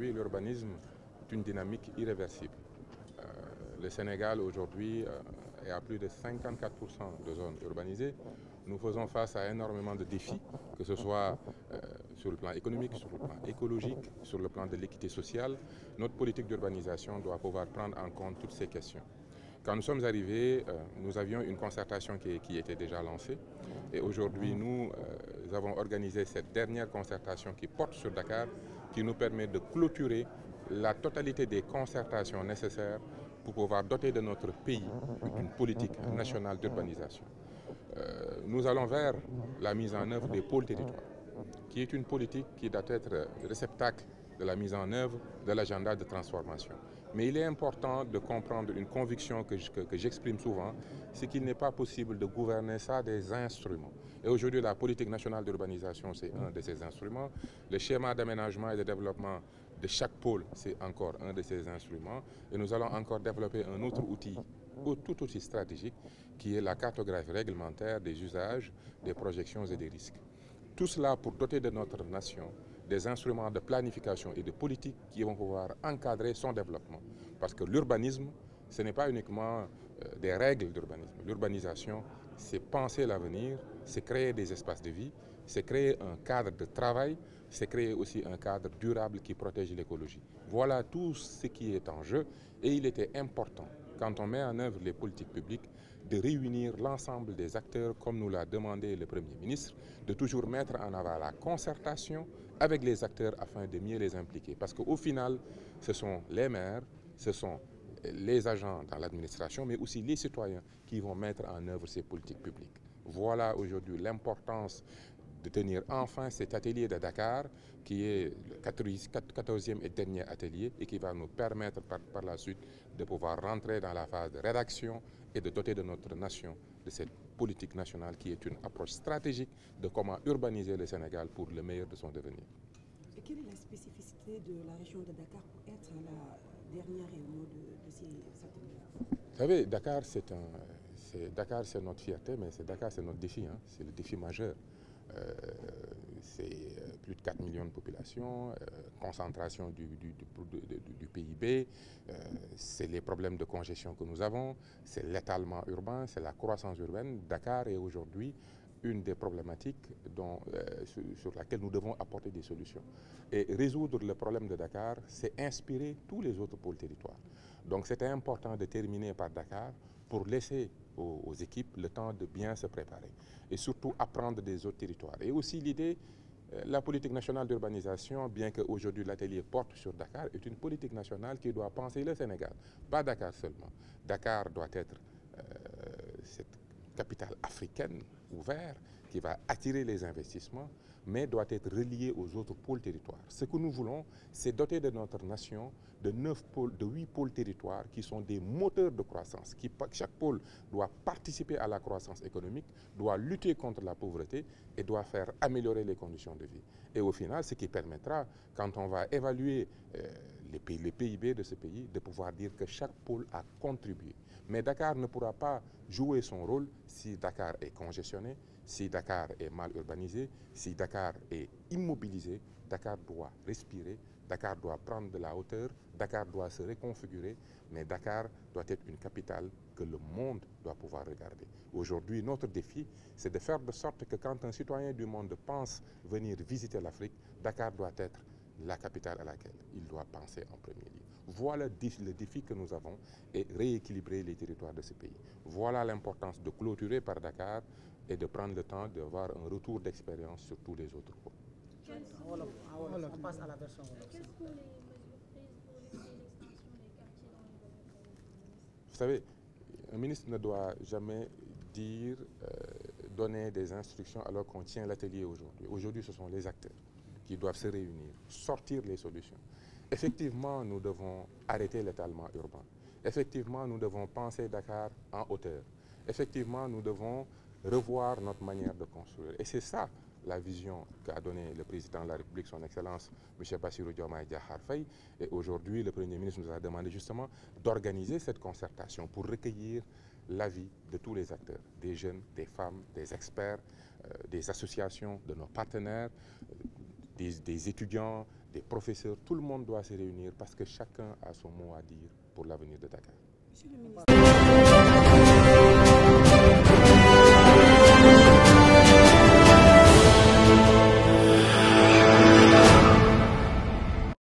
aujourd'hui, l'urbanisme est une dynamique irréversible. Le Sénégal aujourd'hui est à plus de 54% de zones urbanisées. Nous faisons face à énormément de défis, que ce soit sur le plan économique, sur le plan écologique, sur le plan de l'équité sociale. Notre politique d'urbanisation doit pouvoir prendre en compte toutes ces questions. Quand nous sommes arrivés, nous avions une concertation qui était déjà lancée. Et aujourd'hui, nous avons organisé cette dernière concertation qui porte sur Dakar, qui nous permet de clôturer la totalité des concertations nécessaires pour pouvoir doter de notre pays d'une politique nationale d'urbanisation. Nous allons vers la mise en œuvre des pôles territoires, qui est une politique qui doit être réceptacle de la mise en œuvre de l'agenda de transformation. Mais il est important de comprendre une conviction que j'exprime souvent, c'est qu'il n'est pas possible de gouverner sans des instruments. Et aujourd'hui, la politique nationale d'urbanisation, c'est un de ces instruments. Le schéma d'aménagement et de développement de chaque pôle, c'est encore un de ces instruments. Et nous allons encore développer un autre outil, tout aussi stratégique, qui est la cartographie réglementaire des usages, des projections et des risques. Tout cela pour doter de notre nation des instruments de planification et de politique qui vont pouvoir encadrer son développement. Parce que l'urbanisme, ce n'est pas uniquement des règles d'urbanisme. L'urbanisation, c'est penser l'avenir, c'est créer des espaces de vie, c'est créer un cadre de travail, c'est créer aussi un cadre durable qui protège l'écologie. Voilà tout ce qui est en jeu et il était important, quand on met en œuvre les politiques publiques, de réunir l'ensemble des acteurs, comme nous l'a demandé le Premier ministre, de toujours mettre en avant la concertation avec les acteurs afin de mieux les impliquer. Parce qu'au final, ce sont les maires, ce sont les agents dans l'administration, mais aussi les citoyens qui vont mettre en œuvre ces politiques publiques. Voilà aujourd'hui l'importance de tenir enfin cet atelier de Dakar, qui est le 14e et dernier atelier, et qui va nous permettre par la suite de pouvoir rentrer dans la phase de rédaction et de doter de notre nation de cette politique nationale qui est une approche stratégique de comment urbaniser le Sénégal pour le meilleur de son devenir. Et quelle est la spécificité de la région de Dakar pour être la dernière réunion de ces ateliers? Vous savez, Dakar, c'est notre fierté, mais Dakar, c'est notre défi, hein. C'est le défi majeur. C'est plus de 4 millions de population, concentration du PIB, c'est les problèmes de congestion que nous avons, c'est l'étalement urbain, c'est la croissance urbaine. Dakar est aujourd'hui une des problématiques sur laquelle nous devons apporter des solutions. Et résoudre le problème de Dakar, c'est inspirer tous les autres pôles territoires. Donc c'était important de terminer par Dakar pour laisser aux équipes le temps de bien se préparer et surtout apprendre des autres territoires. Et aussi l'idée, la politique nationale d'urbanisation, bien qu'aujourd'hui l'atelier porte sur Dakar, est une politique nationale qui doit penser le Sénégal, pas Dakar seulement. Dakar doit être cette capitale africaine ouverte qui va attirer les investissements, mais doit être reliée aux autres pôles territoires. Ce que nous voulons, c'est doter de notre nation de 8 pôles territoires qui sont des moteurs de croissance. Chaque pôle doit participer à la croissance économique, doit lutter contre la pauvreté et doit faire améliorer les conditions de vie. Et au final, ce qui permettra, quand on va évaluer les PIB de ce pays, de pouvoir dire que chaque pôle a contribué. Mais Dakar ne pourra pas jouer son rôle si Dakar est congestionné, si Dakar est mal urbanisé, si Dakar est immobilisé. Dakar doit respirer, Dakar doit prendre de la hauteur, Dakar doit se reconfigurer, mais Dakar doit être une capitale que le monde doit pouvoir regarder. Aujourd'hui, notre défi, c'est de faire de sorte que quand un citoyen du monde pense venir visiter l'Afrique, Dakar doit être la capitale à laquelle il doit penser en premier lieu. Voilà le défi que nous avons et rééquilibrer les territoires de ce pays. Voilà l'importance de clôturer par Dakar et de prendre le temps d'avoir un retour d'expérience sur tous les autres points. On passe à la version. Quelles sont les mesures prises pour limiter l'extension des quartiers dans les domaines? Vous savez, un ministre ne doit jamais donner des instructions alors qu'on tient l'atelier aujourd'hui. Aujourd'hui, ce sont les acteurs qui doivent se réunir, sortir les solutions. Effectivement, nous devons arrêter l'étalement urbain. Effectivement, nous devons penser Dakar en hauteur. Effectivement, nous devons revoir notre manière de construire. Et c'est ça la vision qu'a donnée le président de la République, son Excellence, M. Bassirou Diomaye Diakhar Faye. Et aujourd'hui, le Premier ministre nous a demandé justement d'organiser cette concertation pour recueillir l'avis de tous les acteurs, des jeunes, des femmes, des experts, des associations, de nos partenaires, des étudiants, des professeurs, tout le monde doit se réunir parce que chacun a son mot à dire pour l'avenir de Dakar. Monsieur le ministre.